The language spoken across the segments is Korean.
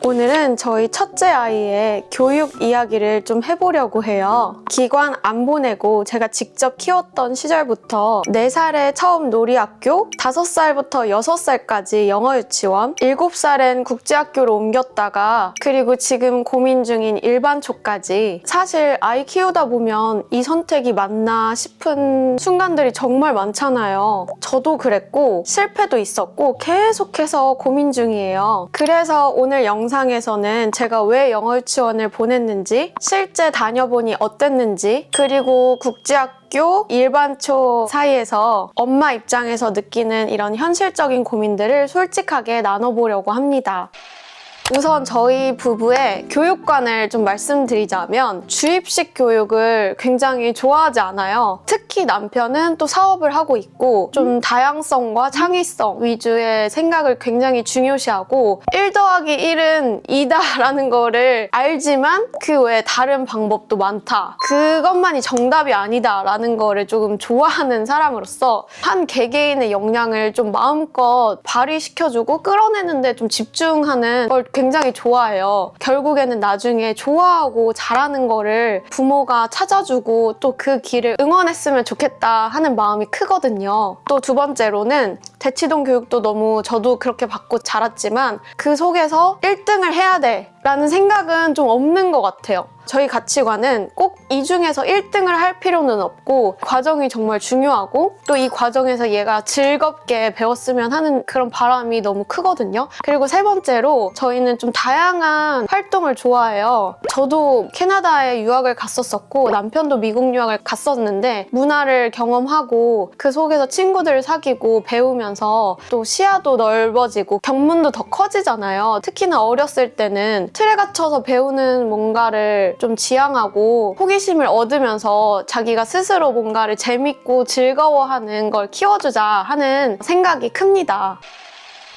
오늘은 저희 첫째 아이의 교육 이야기를 좀 해보려고 해요. 기관 안 보내고 제가 직접 키웠던 시절부터 4살에 처음 놀이학교, 5살부터 6살까지 영어유치원, 7살엔 국제학교로 옮겼다가 그리고 지금 고민 중인 일반초까지 사실 아이 키우다 보면 이 선택이 맞나 싶은 순간들이 정말 많잖아요. 저도 그랬고 실패도 있었고 계속해서 고민 중이에요. 그래서 오늘 영상에서는 제가 왜 영어유치원을 보냈는지, 실제 다녀보니 어땠는지, 그리고 국제학교, 일반초 사이에서 엄마 입장에서 느끼는 이런 현실적인 고민들을 솔직하게 나눠보려고 합니다. 우선 저희 부부의 교육관을 좀 말씀드리자면 주입식 교육을 굉장히 좋아하지 않아요. 특히 남편은 또 사업을 하고 있고 좀 다양성과 창의성 위주의 생각을 굉장히 중요시하고 1 더하기 1은 2다 라는 거를 알지만 그 외에 다른 방법도 많다. 그것만이 정답이 아니다 라는 거를 조금 좋아하는 사람으로서 한 개개인의 역량을 좀 마음껏 발휘시켜주고 끌어내는데 좀 집중하는 걸 굉장히 좋아해요. 결국에는 나중에 좋아하고 잘하는 거를 부모가 찾아주고 또 그 길을 응원했으면 좋겠다 하는 마음이 크거든요. 또 2번째로는 대치동 교육도 너무 저도 그렇게 받고 자랐지만 그 속에서 1등을 해야 돼 라는 생각은 좀 없는 것 같아요. 저희 가치관은 꼭 이 중에서 1등을 할 필요는 없고 과정이 정말 중요하고 또 이 과정에서 얘가 즐겁게 배웠으면 하는 그런 바람이 너무 크거든요. 그리고 3번째로 저희는 좀 다양한 활동을 좋아해요. 저도 캐나다에 유학을 갔었었고 남편도 미국 유학을 갔었는데 문화를 경험하고 그 속에서 친구들을 사귀고 배우면서 또 시야도 넓어지고 견문도 더 커지잖아요. 특히나 어렸을 때는 틀에 갇혀서 배우는 뭔가를 좀 지향하고 호기심을 얻으면서 자기가 스스로 뭔가를 재밌고 즐거워하는 걸 키워주자 하는 생각이 큽니다.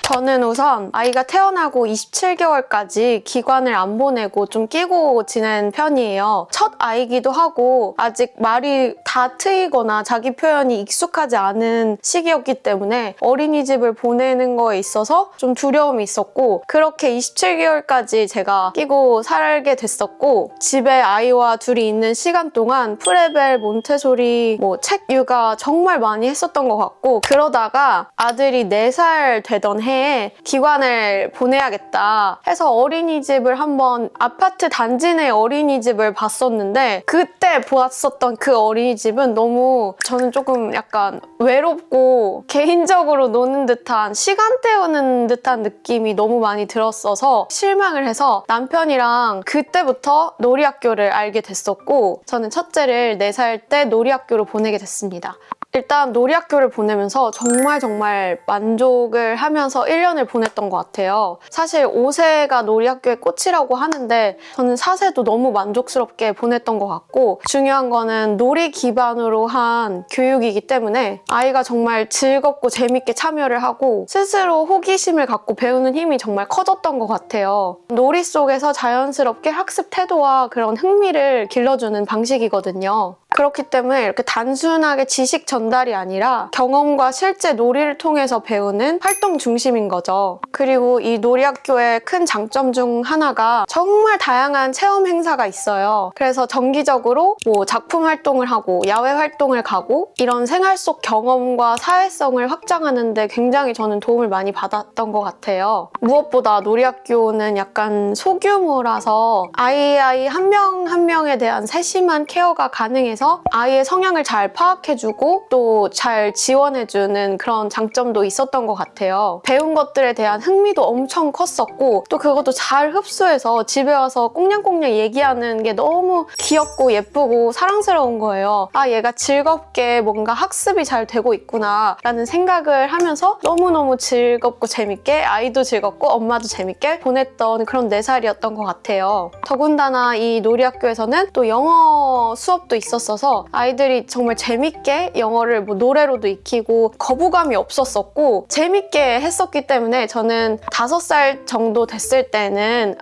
저는 우선 아이가 태어나고 27개월까지 기관을 안 보내고 좀 끼고 지낸 편이에요. 첫 아이기도 하고 아직 말이 다 트이거나 자기 표현이 익숙하지 않은 시기였기 때문에 어린이집을 보내는 거에 있어서 좀 두려움이 있었고 그렇게 27개월까지 제가 끼고 살게 됐었고 집에 아이와 둘이 있는 시간 동안 프레벨, 몬테소리, 책 육아 정말 많이 했었던 것 같고 그러다가 아들이 4살 되던 해에 기관을 보내야겠다 해서 어린이집을 한번 아파트 단지 내 어린이집을 봤었는데 그때 보았었던 그 어린이집은 너무 저는 조금 약간 외롭고 개인적으로 노는 듯한 시간 때우는 듯한 느낌이 너무 많이 들었어서 실망을 해서 남편이랑 그때부터 놀이학교를 알게 됐었고 저는 첫째를 4살 때 놀이학교로 보내게 됐습니다. 일단 놀이학교를 보내면서 정말 만족을 하면서 1년을 보냈던 것 같아요. 사실 5세가 놀이학교의 꽃이라고 하는데 저는 4세도 너무 만족스럽게 보냈던 것 같고 중요한 거는 놀이 기반으로 한 교육이기 때문에 아이가 정말 즐겁고 재밌게 참여를 하고 스스로 호기심을 갖고 배우는 힘이 정말 커졌던 것 같아요. 놀이 속에서 자연스럽게 학습 태도와 그런 흥미를 길러주는 방식이거든요. 그렇기 때문에 이렇게 단순하게 지식 전달이 아니라 경험과 실제 놀이를 통해서 배우는 활동 중심인 거죠. 그리고 이 놀이학교의 큰 장점 중 하나가 정말 다양한 체험 행사가 있어요. 그래서 정기적으로 작품 활동을 하고 야외 활동을 가고 이런 생활 속 경험과 사회성을 확장하는 데 굉장히 저는 도움을 많이 받았던 것 같아요. 무엇보다 놀이학교는 약간 소규모라서 아이 한 명 한 명에 대한 세심한 케어가 가능해서 아이의 성향을 잘 파악해주고 또 잘 지원해주는 그런 장점도 있었던 것 같아요. 배운 것들에 대한 흥미도 엄청 컸었고 또 그것도 잘 흡수해서 집에 와서 꽁냥꽁냥 얘기하는 게 너무 귀엽고 예쁘고 사랑스러운 거예요. 아, 얘가 즐겁게 뭔가 학습이 잘 되고 있구나 라는 생각을 하면서 너무너무 즐겁고 재밌게 아이도 즐겁고 엄마도 재밌게 보냈던 그런 4살이었던 것 같아요. 더군다나 이 놀이학교에서는 또 영어 수업도 있었어서 아이들이 정말 재밌게 영어 영어를 뭐 노래로도 익히고 거부감이 없었었고 재밌게 했었기 때문에 저는 5살 정도 됐을 때는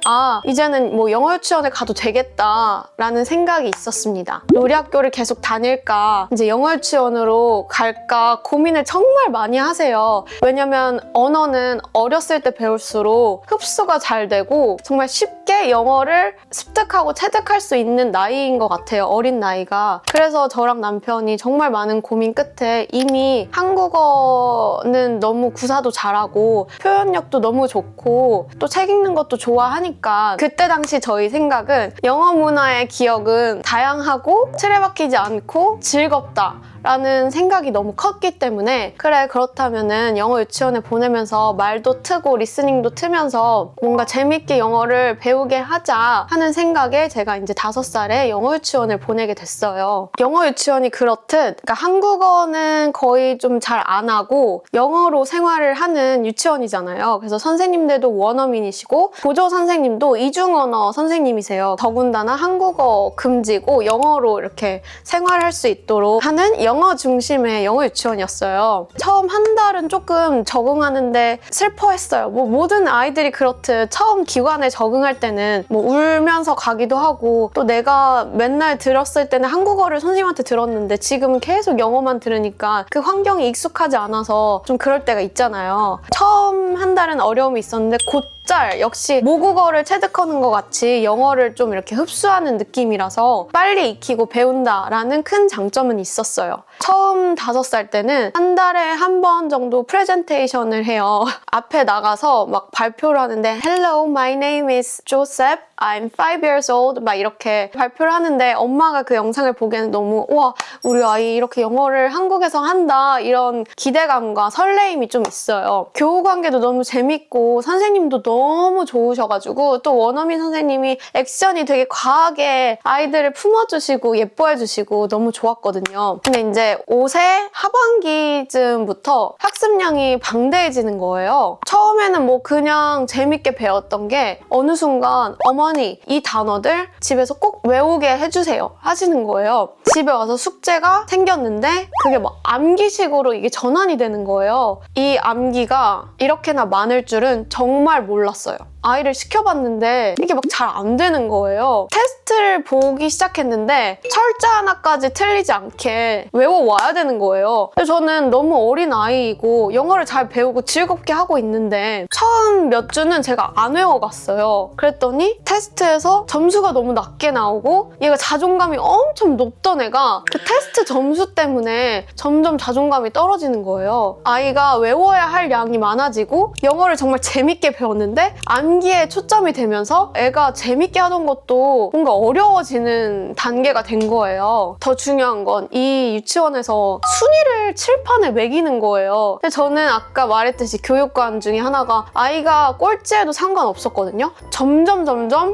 이제는 뭐 영어 유치원에 가도 되겠다라는 생각이 있었습니다. 놀이학교를 계속 다닐까 이제 영어 유치원으로 갈까 고민을 정말 많이 하세요. 왜냐면 언어는 어렸을 때 배울수록 흡수가 잘 되고 정말 쉽게 영어를 습득하고 체득할 수 있는 나이인 것 같아요. 어린 나이가. 그래서 저랑 남편이 정말 많은 고민 끝에 이미 한국어는 너무 구사도 잘하고 표현력도 너무 좋고 또 책 읽는 것도 좋아하니까 그때 당시 저희 생각은 영어 문화의 기억은 다양하고 틀에 박히지 않고 즐겁다 라는 생각이 너무 컸기 때문에 그래 그렇다면은 영어 유치원에 보내면서 말도 트고 리스닝도 트면서 뭔가 재밌게 영어를 배우게 하자 하는 생각에 제가 이제 5살에 영어 유치원을 보내게 됐어요. 영어 유치원이 그렇듯 그러니까 한국어는 거의 좀 잘 안 하고 영어로 생활을 하는 유치원이잖아요. 그래서 선생님들도 원어민이시고 보조 선생님도 이중언어 선생님이세요. 더군다나 한국어 금지고 영어로 이렇게 생활할 수 있도록 하는 영어 중심의 영어 유치원이었어요. 처음 한 달은 조금 적응하는데 슬퍼했어요. 뭐 모든 아이들이 그렇듯 처음 기관에 적응할 때는 뭐 울면서 가기도 하고 또 내가 맨날 들었을 때는 한국어를 선생님한테 들었는데 지금은 계속 영어만 들으니까 그 환경이 익숙하지 않아서 좀 그럴 때가 있잖아요. 처음 한 달은 어려움이 있었는데 곧잘 역시 모국어를 체득하는 것 같이 영어를 좀 이렇게 흡수하는 느낌이라서 빨리 익히고 배운다라는 큰 장점은 있었어요. 처음 5살 때는 한 달에 한 번 정도 프레젠테이션을 해요. 앞에 나가서 막 발표를 하는데 Hello, my name is Joseph. I'm 5 years old. 막 이렇게 발표를 하는데 엄마가 그 영상을 보기에는 너무 우와, 우리 아이 이렇게 영어를 한국에서 한다 이런 기대감과 설레임이 좀 있어요. 교우 관계도 너무 재밌고 선생님도 너무 좋으셔가지고 또 원어민 선생님이 액션이 되게 과하게 아이들을 품어주시고 예뻐해주시고 너무 좋았거든요. 근데 이제 5세 하반기쯤부터 학습량이 방대해지는 거예요. 처음에는 뭐 그냥 재밌게 배웠던 게 어느 순간 어머니 이 단어들 집에서 꼭 외우게 해주세요 하시는 거예요. 집에 와서 숙제가 생겼는데 그게 막 암기식으로 이게 전환이 되는 거예요. 이 암기가 이렇게나 많을 줄은 정말 몰랐어요. 아이를 시켜봤는데 이게 막 잘 안 되는 거예요. 테스트를 보기 시작했는데 철자 하나까지 틀리지 않게 외워와야 되는 거예요. 근데 저는 너무 어린 아이이고 영어를 잘 배우고 즐겁게 하고 있는데 처음 몇 주는 제가 안 외워갔어요. 그랬더니 테스트에서 점수가 너무 낮게 나오고 얘가 자존감이 엄청 높던 애가 그 테스트 점수 때문에 점점 자존감이 떨어지는 거예요. 아이가 외워야 할 양이 많아지고 영어를 정말 재밌게 배웠는데 암기에 초점이 되면서 애가 재밌게 하던 것도 뭔가 어려워지는 단계가 된 거예요. 더 중요한 건 이 유치원에서 순위를 칠판에 매기는 거예요. 근데 저는 아까 말했듯이 교육관 중에 하나가 아이가 꼴찌해도 상관없었거든요. 점점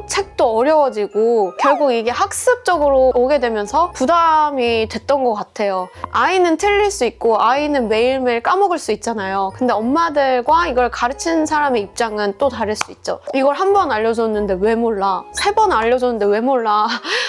책도 어려워지고 결국 이게 학습적으로 오게 되면서 부담이 됐던 것 같아요. 아이는 틀릴 수 있고 아이는 매일매일 까먹을 수 있잖아요. 근데 엄마들과 이걸 가르치는 사람의 입장은 또 다를 수 있죠. 이걸 한 번 알려줬는데 왜 몰라? 3번 알려줬는데 왜 몰라?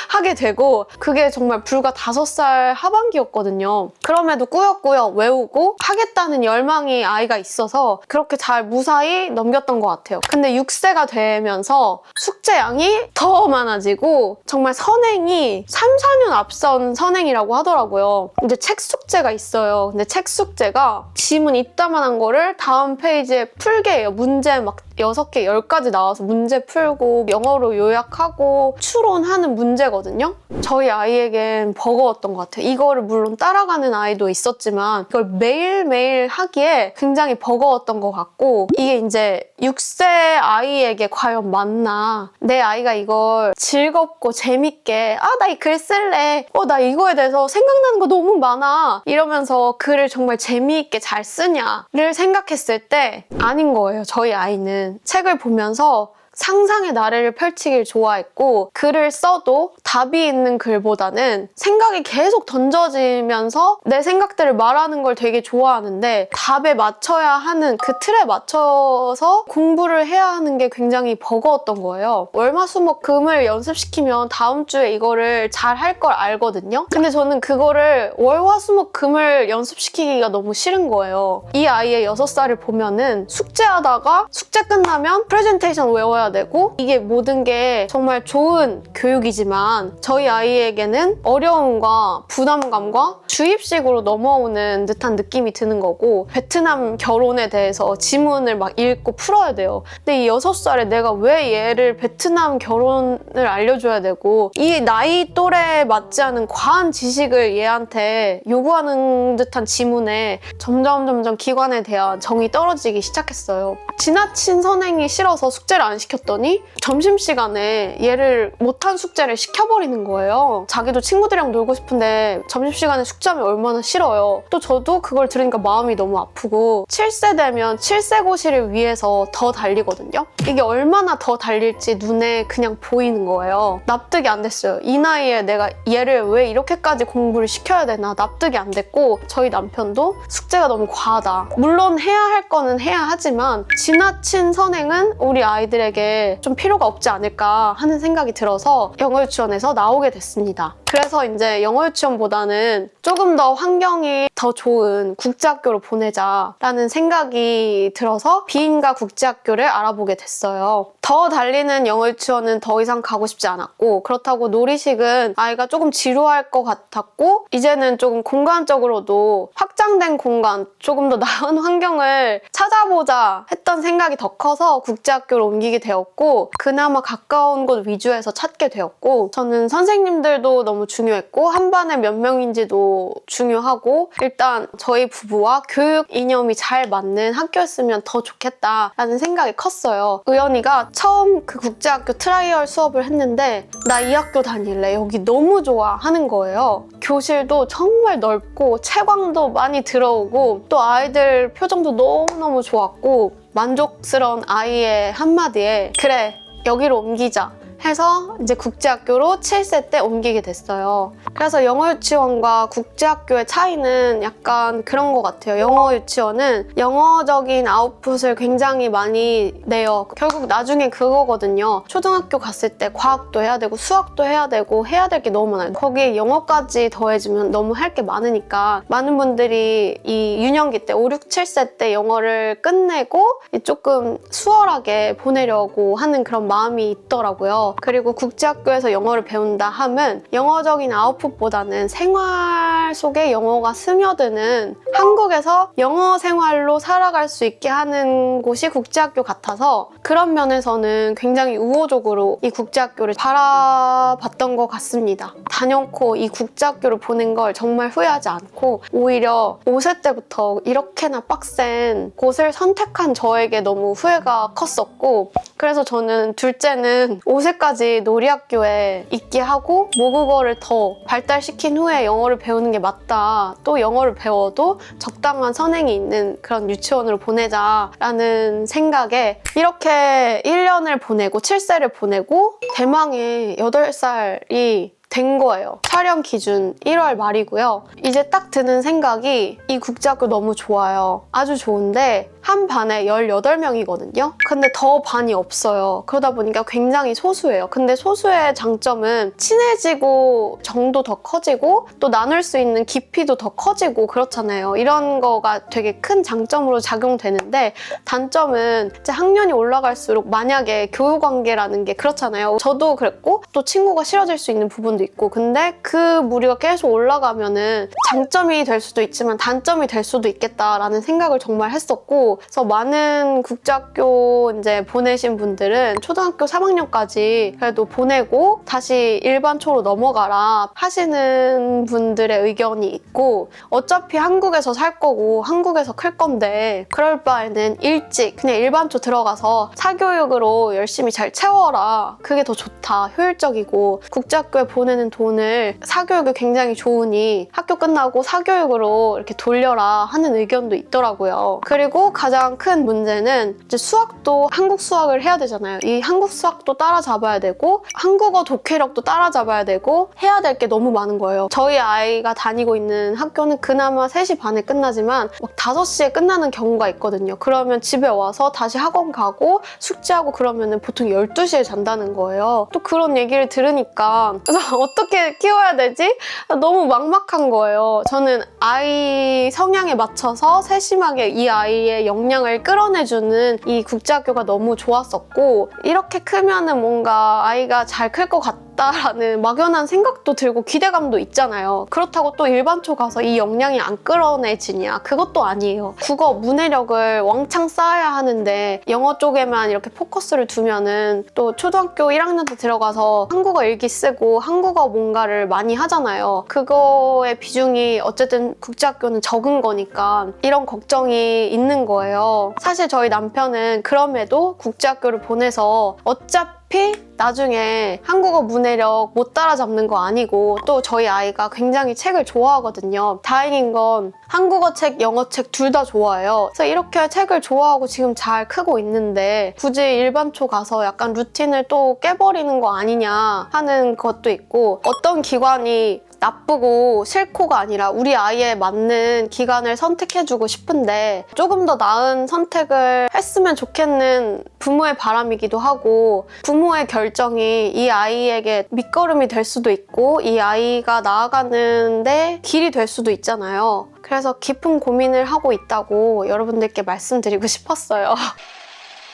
하게 되고 그게 정말 불과 5살 하반기였거든요. 그럼에도 꾸역꾸역 외우고 하겠다는 열망이 아이가 있어서 그렇게 잘 무사히 넘겼던 것 같아요. 근데 6세가 되면서 숙제량이 더 많아지고 정말 선행이 3, 4년 앞선 선행이라고 하더라고요. 이제 책 숙제가 있어요. 근데 책 숙제가 지문 이따만한 거를 다음 페이지에 풀게 해요. 문제 막 6개, 10가지 나와서 문제 풀고 영어로 요약하고 추론하는 문제거든요. 저희 아이에겐 버거웠던 것 같아요. 이거를 물론 따라가는 아이도 있었지만 이걸 매일매일 하기에 굉장히 버거웠던 것 같고 이게 이제 6세 아이에게 과연 맞나? 내 아이가 이걸 즐겁고 재밌게 나 이 글 쓸래. 나 이거에 대해서 생각나는 거 너무 많아. 이러면서 글을 정말 재미있게 잘 쓰냐를 생각했을 때 아닌 거예요. 저희 아이는 책을 보면서 상상의 나래를 펼치길 좋아했고 글을 써도 답이 있는 글보다는 생각이 계속 던져지면서 내 생각들을 말하는 걸 되게 좋아하는데 답에 맞춰야 하는 그 틀에 맞춰서 공부를 해야 하는 게 굉장히 버거웠던 거예요. 월화수목금을 연습시키면 다음 주에 이거를 잘 할 걸 알거든요. 근데 저는 그거를 월화수목금을 연습시키기가 너무 싫은 거예요. 이 아이의 6살을 보면은 숙제하다가 숙제 끝나면 프레젠테이션 외워야 되고 이게 모든 게 정말 좋은 교육이지만 저희 아이에게는 어려움과 부담감과 주입식으로 넘어오는 듯한 느낌이 드는 거고 베트남 결혼에 대해서 지문을 막 읽고 풀어야 돼요. 근데 이 6살에 내가 왜 얘를 베트남 결혼을 알려줘야 되고 이 나이 또래에 맞지 않은 과한 지식을 얘한테 요구하는 듯한 지문에 점점 기관에 대한 정이 떨어지기 시작했어요. 지나친 선행이 싫어서 숙제를 안 시켰더니 점심시간에 얘를 못한 숙제를 시켜버리는 거예요. 자기도 친구들이랑 놀고 싶은데 점심시간에 숙제하면 얼마나 싫어요. 또 저도 그걸 들으니까 마음이 너무 아프고 7세 되면 7세고시를 위해서 더 달리거든요. 이게 얼마나 더 달릴지 눈에 그냥 보이는 거예요. 납득이 안 됐어요. 이 나이에 내가 얘를 왜 이렇게까지 공부를 시켜야 되나 납득이 안 됐고 저희 남편도 숙제가 너무 과하다. 물론 해야 할 거는 해야 하지만 지나친 선행은 우리 아이들에게 좀 필요가 없지 않을까 하는 생각이 들어서 영어 유치원에서 나오게 됐습니다. 그래서 이제 영어 유치원보다는 조금 더 환경이 더 좋은 국제학교로 보내자라는 생각이 들어서 비인가 국제학교를 알아보게 됐어요. 더 달리는 영어 유치원은 더 이상 가고 싶지 않았고 그렇다고 놀이식은 아이가 조금 지루할 것 같았고 이제는 조금 공간적으로도 확장된 공간, 조금 더 나은 환경을 찾아보자 했던 생각이 더 커서 국제학교로 옮기게 되었고 그나마 가까운 곳 위주에서 찾게 되었고 저는 선생님들도 너무 중요했고 한 반에 몇 명인지도 중요하고 일단 저희 부부와 교육 이념이 잘 맞는 학교였으면 더 좋겠다라는 생각이 컸어요. 의연이가 처음 그 국제학교 트라이얼 수업을 했는데 나 이 학교 다닐래. 여기 너무 좋아 하는 거예요. 교실도 정말 넓고 채광도 많이 들어오고 또 아이들 표정도 너무너무 좋았고 만족스러운 아이의 한마디에 그래 여기로 옮기자 해서 이제 국제학교로 7세 때 옮기게 됐어요. 그래서 영어 유치원과 국제학교의 차이는 약간 그런 것 같아요. 영어 유치원은 영어적인 아웃풋을 굉장히 많이 내요. 결국 나중에 그거거든요. 초등학교 갔을 때 과학도 해야 되고 수학도 해야 되고 해야 될 게 너무 많아요. 거기에 영어까지 더해지면 너무 할 게 많으니까 많은 분들이 이 유년기 때 5, 6, 7세 때 영어를 끝내고 조금 수월하게 보내려고 하는 그런 마음이 있더라고요. 그리고 국제학교에서 영어를 배운다 하면 영어적인 아웃풋보다는 생활 속에 영어가 스며드는 한국에서 영어 생활로 살아갈 수 있게 하는 곳이 국제학교 같아서 그런 면에서는 굉장히 우호적으로 이 국제학교를 바라봤던 것 같습니다. 단연코 이 국제학교를 보낸 걸 정말 후회하지 않고 오히려 5세 때부터 이렇게나 빡센 곳을 선택한 저에게 너무 후회가 컸었고 그래서 저는 둘째는 5세까지 놀이학교에 있게 하고 모국어를 더 발달시킨 후에 영어를 배우는 게 맞다. 또 영어를 배워도 적당한 선행이 있는 그런 유치원으로 보내자라는 생각에 이렇게 1년을 보내고 7세를 보내고 대망의 8살이 된 거예요. 촬영 기준 1월 말이고요. 이제 딱 드는 생각이 이 국제학교 너무 좋아요. 아주 좋은데 한 반에 18명이거든요. 근데 더 반이 없어요. 그러다 보니까 굉장히 소수예요. 근데 소수의 장점은 친해지고 정도 더 커지고 또 나눌 수 있는 깊이도 더 커지고 그렇잖아요. 이런 거가 되게 큰 장점으로 작용되는데 단점은 이제 학년이 올라갈수록 만약에 교우관계라는 게 그렇잖아요. 저도 그랬고 또 친구가 싫어질 수 있는 부분도 있고 근데 그 무리가 계속 올라가면은 장점이 될 수도 있지만 단점이 될 수도 있겠다라는 생각을 정말 했었고 그래서 많은 국제학교 이제 보내신 분들은 초등학교 3학년까지 그래도 보내고 다시 일반초로 넘어가라 하시는 분들의 의견이 있고 어차피 한국에서 살 거고 한국에서 클 건데 그럴 바에는 일찍 그냥 일반초 들어가서 사교육으로 열심히 잘 채워라. 그게 더 좋다. 효율적이고 국제학교에 보내는 돈을 사교육이 굉장히 좋으니 학교 끝나고 사교육으로 이렇게 돌려라 하는 의견도 있더라고요. 그리고 가장 큰 문제는 이제 수학도 한국 수학을 해야 되잖아요. 이 한국 수학도 따라잡아야 되고 한국어 독해력도 따라잡아야 되고 해야 될 게 너무 많은 거예요. 저희 아이가 다니고 있는 학교는 그나마 3시 반에 끝나지만 막 5시에 끝나는 경우가 있거든요. 그러면 집에 와서 다시 학원 가고 숙제하고 그러면 보통 12시에 잔다는 거예요. 또 그런 얘기를 들으니까 그래서 어떻게 키워야 되지? 너무 막막한 거예요. 저는 아이 성향에 맞춰서 세심하게 이 아이의 역량을 끌어내주는 이 국제학교가 너무 좋았었고 이렇게 크면은 뭔가 아이가 잘 클 것 같다라는 막연한 생각도 들고 기대감도 있잖아요. 그렇다고 또 일반초 가서 이 역량이 안 끌어내지냐? 그것도 아니에요. 국어 문해력을 왕창 쌓아야 하는데 영어 쪽에만 이렇게 포커스를 두면은 또 초등학교 1학년 때 들어가서 한국어 일기 쓰고 한국어 뭔가를 많이 하잖아요. 그거의 비중이 어쨌든 국제학교는 적은 거니까 이런 걱정이 있는 거예요. 사실 저희 남편은 그럼에도 국제학교를 보내서 어차피 나중에 한국어 문해력 못 따라잡는 거 아니고 또 저희 아이가 굉장히 책을 좋아하거든요. 다행인 건 한국어 책, 영어 책 둘 다 좋아해요. 그래서 이렇게 책을 좋아하고 지금 잘 크고 있는데 굳이 일반초 가서 약간 루틴을 또 깨버리는 거 아니냐 하는 것도 있고 어떤 기관이 나쁘고 싫고가 아니라 우리 아이에 맞는 기관을 선택해주고 싶은데 조금 더 나은 선택을 했으면 좋겠는 부모의 바람이기도 하고 부모의 결정이 이 아이에게 밑거름이 될 수도 있고 이 아이가 나아가는데 길이 될 수도 있잖아요. 그래서 깊은 고민을 하고 있다고 여러분들께 말씀드리고 싶었어요.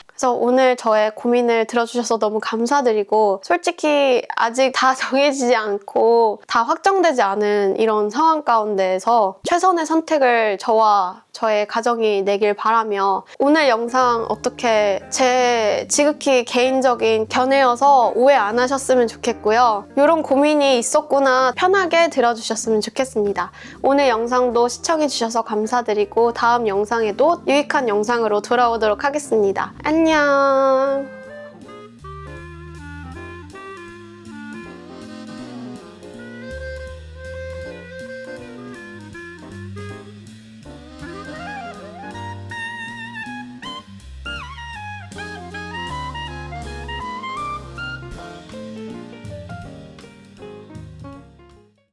그래서 오늘 저의 고민을 들어주셔서 너무 감사드리고 솔직히 아직 다 정해지지 않고 다 확정되지 않은 이런 상황 가운데에서 최선의 선택을 저와 저의 가정이 내길 바라며 오늘 영상 어떻게 제 지극히 개인적인 견해여서 오해 안 하셨으면 좋겠고요. 이런 고민이 있었구나 편하게 들어주셨으면 좋겠습니다. 오늘 영상도 시청해주셔서 감사드리고 다음 영상에도 유익한 영상으로 돌아오도록 하겠습니다. 안녕.